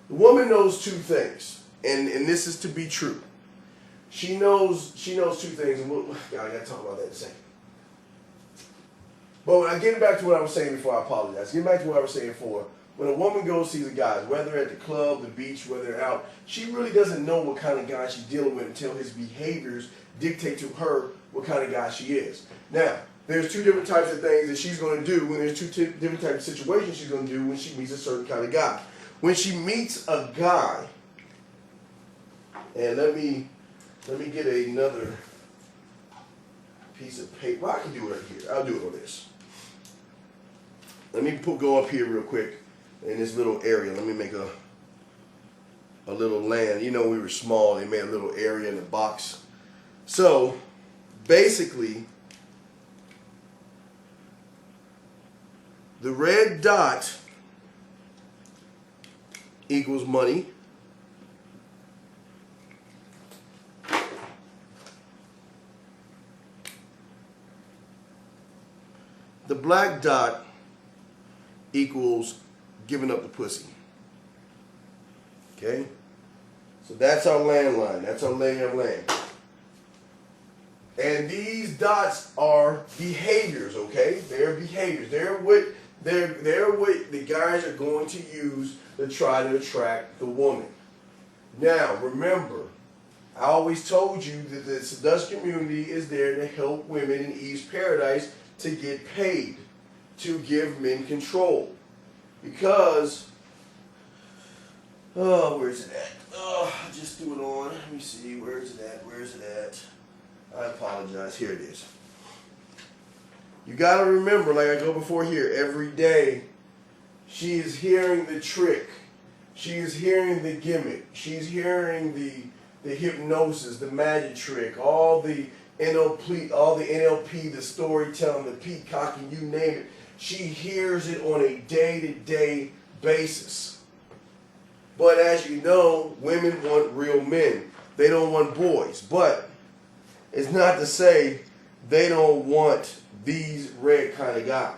The woman knows two things, and this is to be true. She knows two things, and I gotta talk about that in a second. But getting back to what I was saying before, I apologize. Getting back to what I was saying before, when a woman goes sees a guy, whether at the club, the beach, whether they're out, she really doesn't know what kind of guy she's dealing with until his behaviors dictate to her what kind of guy she is. Now, there's two different types of things that she's going to do, and there's two different types of situations she's going to do when she meets a certain kind of guy. When she meets a guy, and let me get another piece of paper. Well, I can do it right here. I'll do it on this. Let me go up here real quick in this little area. Let me make a little land. You know, we were small. They made a little area in the box. So, basically, the red dot equals money. The black dot equals giving up the pussy. Okay? So that's our landline. That's our lay of land. And these dots are behaviors, okay? They're behaviors. They're what the guys are going to use to try to attract the woman. Now, remember, I always told you that the seduction community is there to help women in Eve's paradise to get paid, to give men control. Because, where's it at? I just threw it on. Let me see, where's it at? I apologize, here it is. You gotta remember, like I go before here, every day, she is hearing the trick. She is hearing the gimmick. She's hearing the hypnosis, the magic trick, all the NLP, the storytelling, the peacocking, you name it. She hears it on a day-to-day basis. But as you know, women want real men. They don't want boys. But it's not to say they don't want these red kind of guys.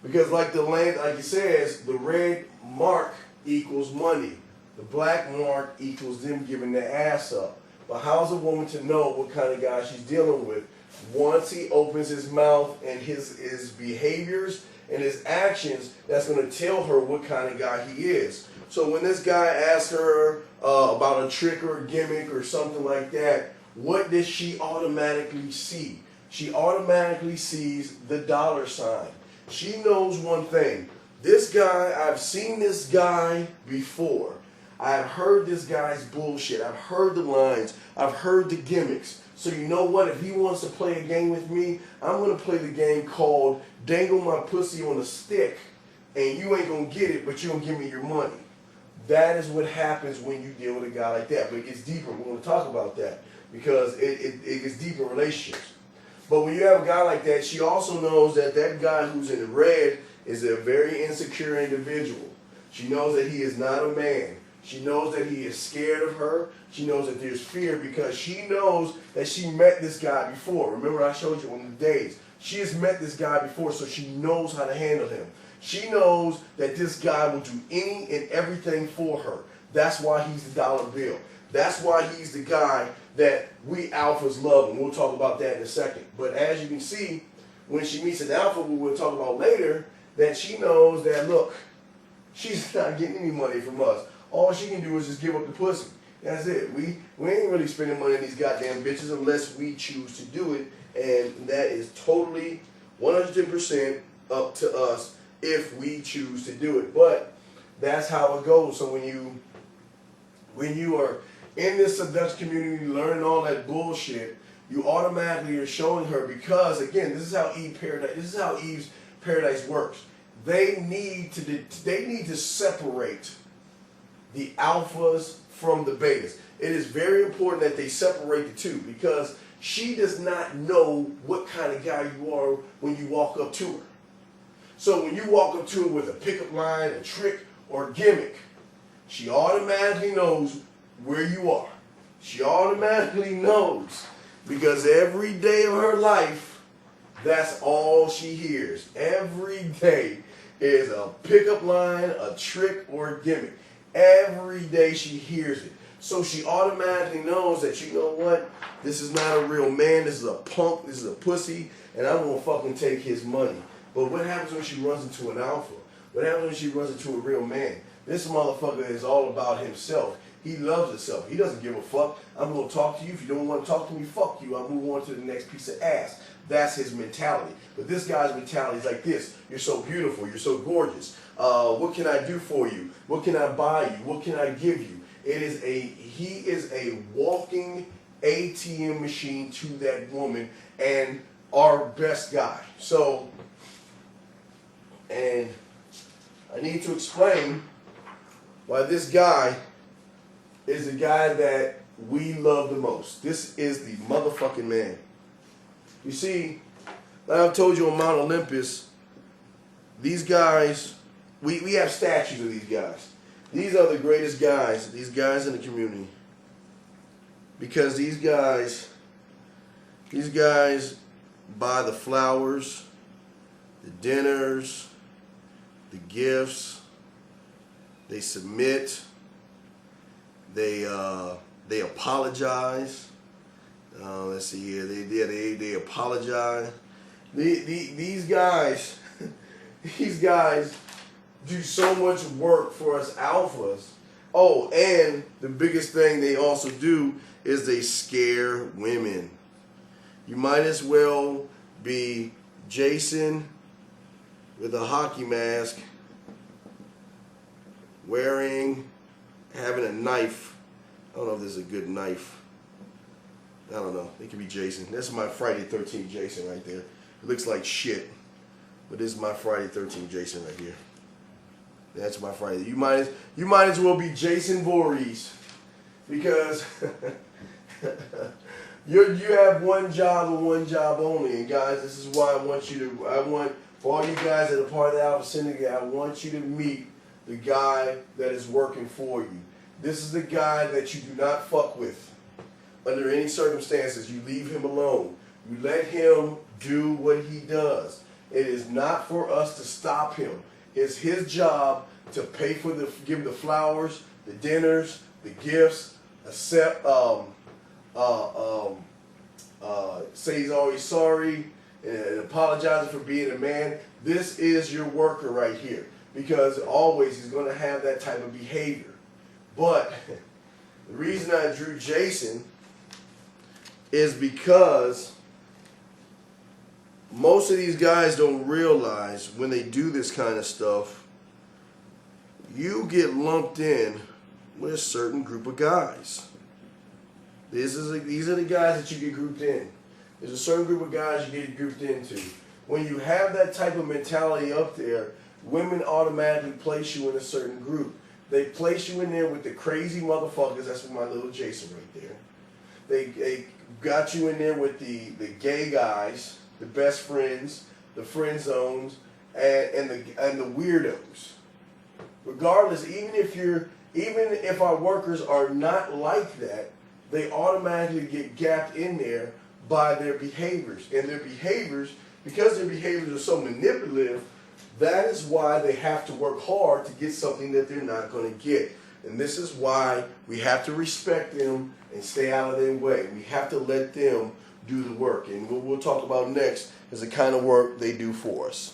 Because like it says, the red mark equals money. The black mark equals them giving their ass up. But how's a woman to know what kind of guy she's dealing with? Once he opens his mouth and his behaviors and his actions, that's going to tell her what kind of guy he is. So when this guy asks her about a trick or a gimmick or something like that, what does she automatically see? She automatically sees the dollar sign. She knows one thing. This guy, I've seen this guy before. I've heard this guy's bullshit. I've heard the lines. I've heard the gimmicks. So you know what? If he wants to play a game with me, I'm going to play the game called dangle my pussy on a stick, and you ain't going to get it, but you're going to give me your money. That is what happens when you deal with a guy like that. But it gets deeper. We're going to talk about that because it gets deeper in relationships. But when you have a guy like that, she also knows that that guy who's in the red is a very insecure individual. She knows that he is not a man. She knows that he is scared of her. She knows that there's fear because she knows that she met this guy before. Remember I showed you on the days. She has met this guy before, so she knows how to handle him. She knows that this guy will do any and everything for her. That's why he's the dollar bill. That's why he's the guy that we alphas love, and we'll talk about that in a second. But as you can see, when she meets an alpha, we will talk about later, that she knows that, look, she's not getting any money from us. All she can do is just give up the pussy. That's it. We ain't really spending money on these goddamn bitches unless we choose to do it, and that is totally 100% up to us if we choose to do it. But that's how it goes. So when you are in this seduction community learning all that bullshit, you automatically are showing her, because again, this is how Eve's paradise works. They need to separate the alphas from the betas. It is very important that they separate the two, because she does not know what kind of guy you are when you walk up to her. So when you walk up to her with a pickup line, a trick, or a gimmick, she automatically knows where you are. She automatically knows, because every day of her life, that's all she hears. Every day is a pickup line, a trick, or a gimmick. Every day she hears it. So she automatically knows that, you know what? This is not a real man. This is a punk. This is a pussy. And I'm going to fucking take his money. But what happens when she runs into an alpha? What happens when she runs into a real man? This motherfucker is all about himself. He loves himself. He doesn't give a fuck. I'm going to talk to you. If you don't want to talk to me, fuck you. I'll move on to the next piece of ass. That's his mentality. But this guy's mentality is like this. You're so beautiful. You're so gorgeous. What can I do for you? What can I buy you? What can I give you? He is a walking ATM machine to that woman and our best guy. So, and I need to explain why this guy is the guy that we love the most. This is the motherfucking man. You see, like I've told you on Mount Olympus, these guys, we have statues of these guys. These are the greatest guys, these guys in the community. Because these guys buy the flowers, the dinners, the gifts, they submit, they apologize. Let's see here. They apologize. These guys, these guys do so much work for us alphas. Oh, and the biggest thing they also do is they scare women. You might as well be Jason with a hockey mask, having a knife. I don't know if this is a good knife. I don't know. It could be Jason. That's my Friday 13th Jason right there. It looks like shit, but this is my Friday 13th Jason right here. That's my Friday. You might as well be Jason Voorhees, because you have one job and one job only. And guys, this is why I want for all you guys that are part of the Alpha Syndicate, I want you to meet the guy that is working for you. This is the guy that you do not fuck with under any circumstances. You leave him alone. You let him do what he does. It is not for us to stop him. It's his job to pay for give the flowers, the dinners, the gifts, say he's always sorry and apologizing for being a man. This is your worker right here, because always he's going to have that type of behavior. But the reason I drew Jason is because most of these guys don't realize when they do this kind of stuff, you get lumped in with a certain group of guys. These are the guys that you get grouped in. There's a certain group of guys you get grouped into. When you have that type of mentality up there, women automatically place you in a certain group. They place you in there with the crazy motherfuckers. That's my little Jason right there. They got you in there with the gay guys, the best friends, the friend zones, and the weirdos. Regardless, even if our workers are not like that, they automatically get gapped in there by their behaviors. And their behaviors, because their behaviors are so manipulative, that is why they have to work hard to get something that they're not going to get. And this is why we have to respect them and stay out of their way. We have to let them do the work. And what we'll talk about next is the kind of work they do for us.